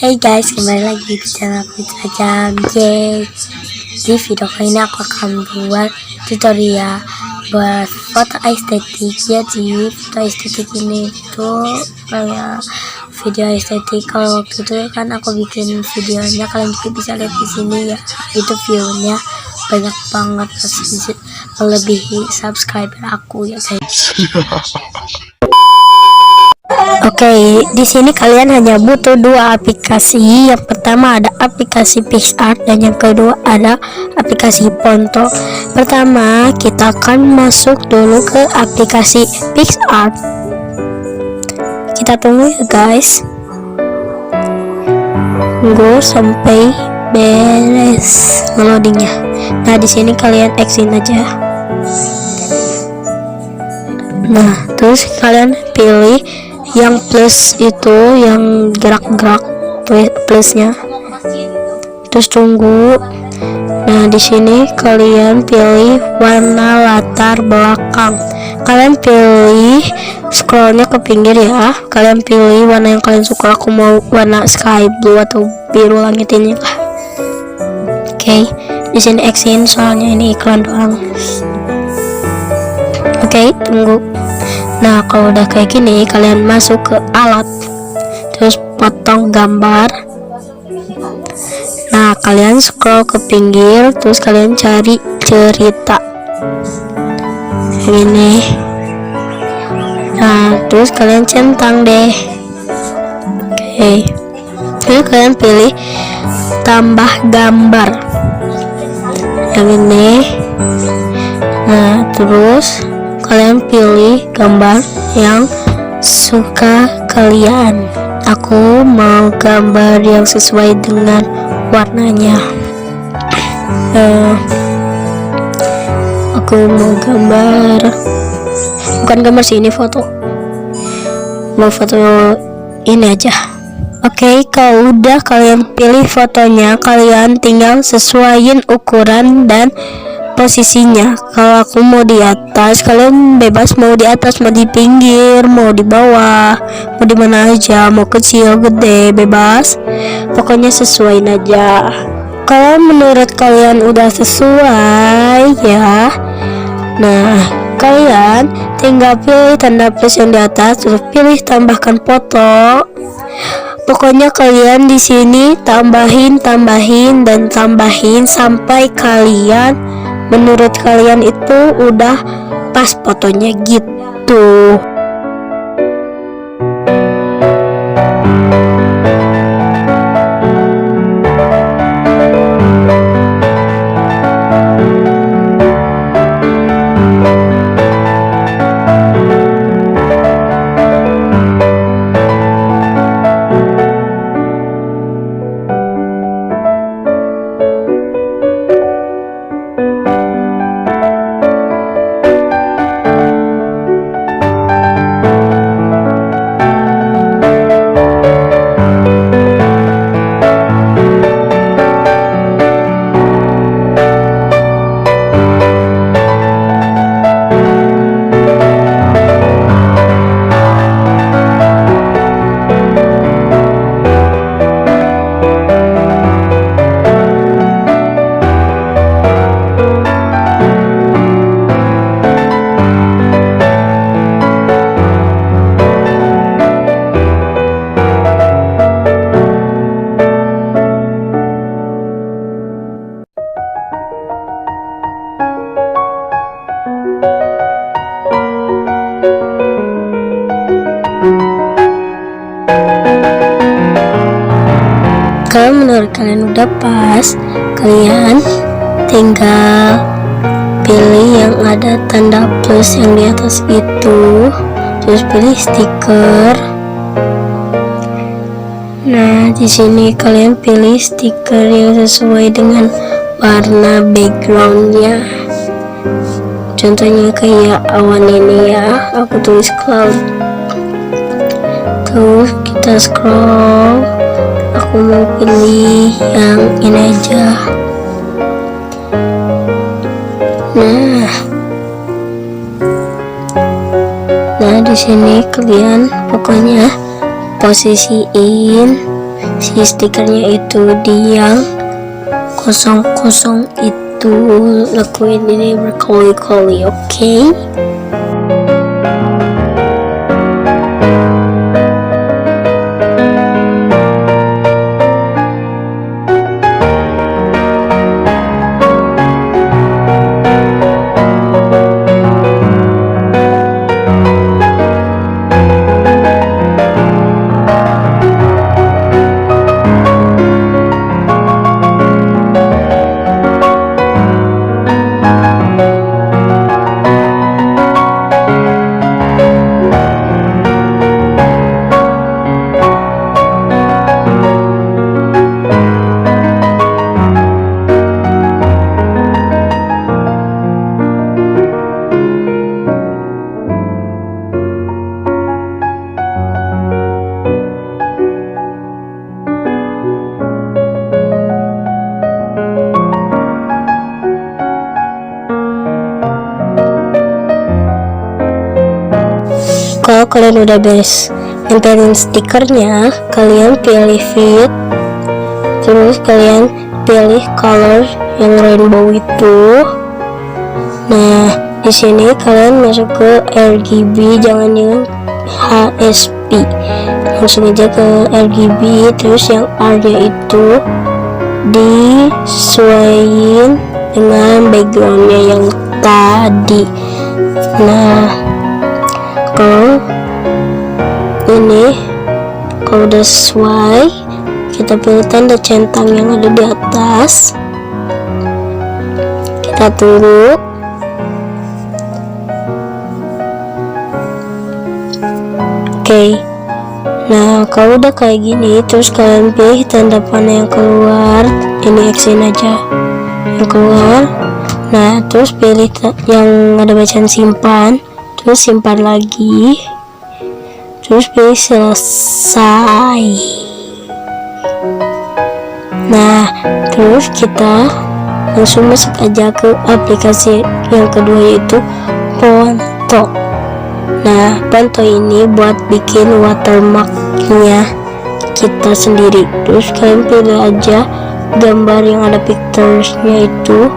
Hey guys, kembali lagi di channel aku Jam J. Di video kali ini aku akan buat tutorial buat foto estetik. Jadi foto estetik ini tuh kayak video estetik. Kalau waktu itu kan aku bikin videonya, kalian juga bisa lihat di sini ya. Itu view-nya banyak banget, melebihi subscriber aku ya guys. Oke, di sini kalian hanya butuh dua aplikasi. Yang pertama ada aplikasi PixArt dan yang kedua ada aplikasi Foto. Pertama, kita akan masuk dulu ke aplikasi PixArt. Kita tunggu ya guys. Tunggu sampai beres loadingnya. Nah, di sini kalian exit aja. Nah, terus kalian pilih yang plus itu, yang gerak-gerak plusnya, terus tunggu. Nah, di sini kalian pilih warna latar belakang. Kalian pilih scrollnya ke pinggir ya. Kalian pilih warna yang kalian suka. Aku mau warna sky blue atau biru langit ini lah. Oke, di sini exit soalnya ini iklan doang. Oke, tunggu. Nah, kalau udah kayak gini, kalian masuk ke alat, terus potong gambar. Nah, kalian scroll ke pinggir, terus kalian cari cerita ini. Nah, terus kalian centang deh. Oke, terus kalian pilih tambah gambar yang ini. Nah, terus kalian pilih gambar yang suka kalian. Aku mau gambar yang sesuai dengan warnanya. Aku mau gambar, bukan gambar sih, ini foto. Mau foto ini aja. Oke, kalau udah kalian pilih fotonya, kalian tinggal sesuaiin ukuran dan posisinya. Kalau aku mau di atas, kalian bebas mau di atas, mau di pinggir, mau di bawah, mau di mana aja, mau kecil, gede, bebas. Pokoknya sesuaiin aja. Kalau menurut kalian udah sesuai ya, nah kalian tinggal pilih tanda plus yang di atas, terus pilih tambahkan foto. Pokoknya kalian di sini tambahin dan tambahin sampai kalian menurut kalian itu udah pas fotonya gitu. Kalau menurut kalian udah pas, kalian tinggal pilih yang ada tanda plus yang di atas itu, terus pilih stiker. Nah, di sini kalian pilih stiker yang sesuai dengan warna backgroundnya. Contohnya kayak awan ini ya, aku tulis cloud. Terus kita scroll. Aku mau pilih yang ini aja. Nah, di sini kalian pokoknya posisiin si stikernya itu di yang kosong-kosong itu. Lakuin ini berkali-kali, oke? Kalau kalian udah beres nempelin stikernya, kalian pilih fit, terus kalian pilih color yang rainbow itu. Nah, di sini kalian masuk ke RGB, jangan yang HSP, langsung aja ke RGB. Terus yang R-nya itu disesuaikan dengan backgroundnya yang tadi. Nah, kalau ini kalau udah sesuai, kita pilih tanda centang yang ada di atas, kita tunggu. Oke. Nah, kalau udah kayak gini, terus kalian pilih tanda panah yang keluar, ini X-in aja yang keluar. Nah, terus pilih yang ada bacaan simpan, terus simpan lagi, terus pilih selesai. Nah, terus kita langsung masuk aja ke aplikasi yang kedua, yaitu Foto. Nah, Foto ini buat bikin watermarknya kita sendiri. Terus kalian pilih aja gambar yang ada picturesnya itu,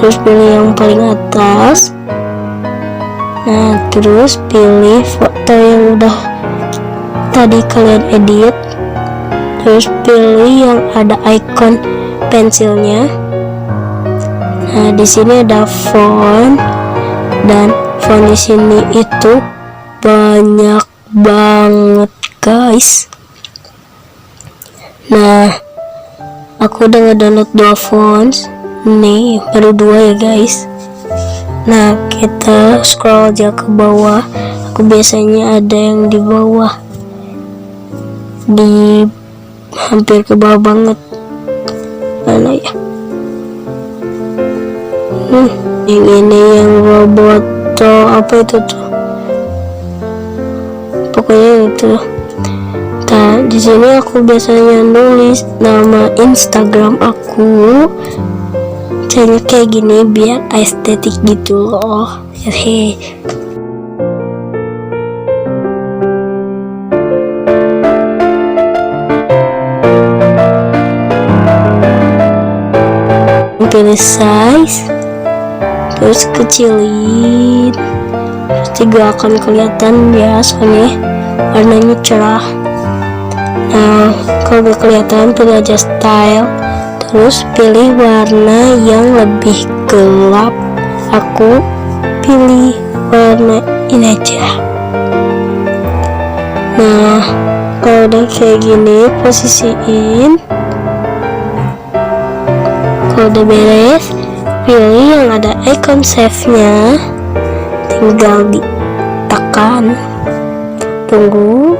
terus pilih yang paling atas. Nah, terus pilih foto yang udah tadi kalian edit, terus pilih yang ada icon pensilnya. Nah, di sini ada font, dan font di sini itu banyak banget, guys. Nah, aku udah ngedownload 2 fonts, nih baru 2 ya, guys. Nah, kita scroll aja ke bawah. Aku biasanya ada yang di bawah, di hampir ke bawah banget. Mana ya? Yang ini yang robot atau apa itu tuh? Pokoknya itu. Nah, di sini aku biasanya nulis nama Instagram aku. Caranya kayak gini biar estetik gitu loh. Hehe. Pilih size, terus kecilin, pasti gak akan kelihatan ya, soalnya warnanya cerah. Nah, kalau gak kelihatan pilih aja style, terus pilih warna yang lebih gelap. Aku pilih warna ini aja. Nah, kalau udah kayak gini, posisiin. Kalau udah beres, pilih yang ada icon save-nya, tinggal ditekan, tunggu,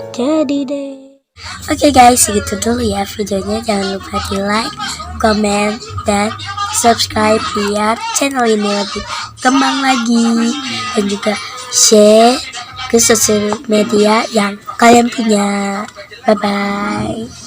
jadi deh. Oke guys, segitu dulu ya videonya. Jangan lupa di like, komen, dan subscribe biar channel ini lebih kembang lagi, dan juga share ke sosial media yang kalian punya. Bye bye.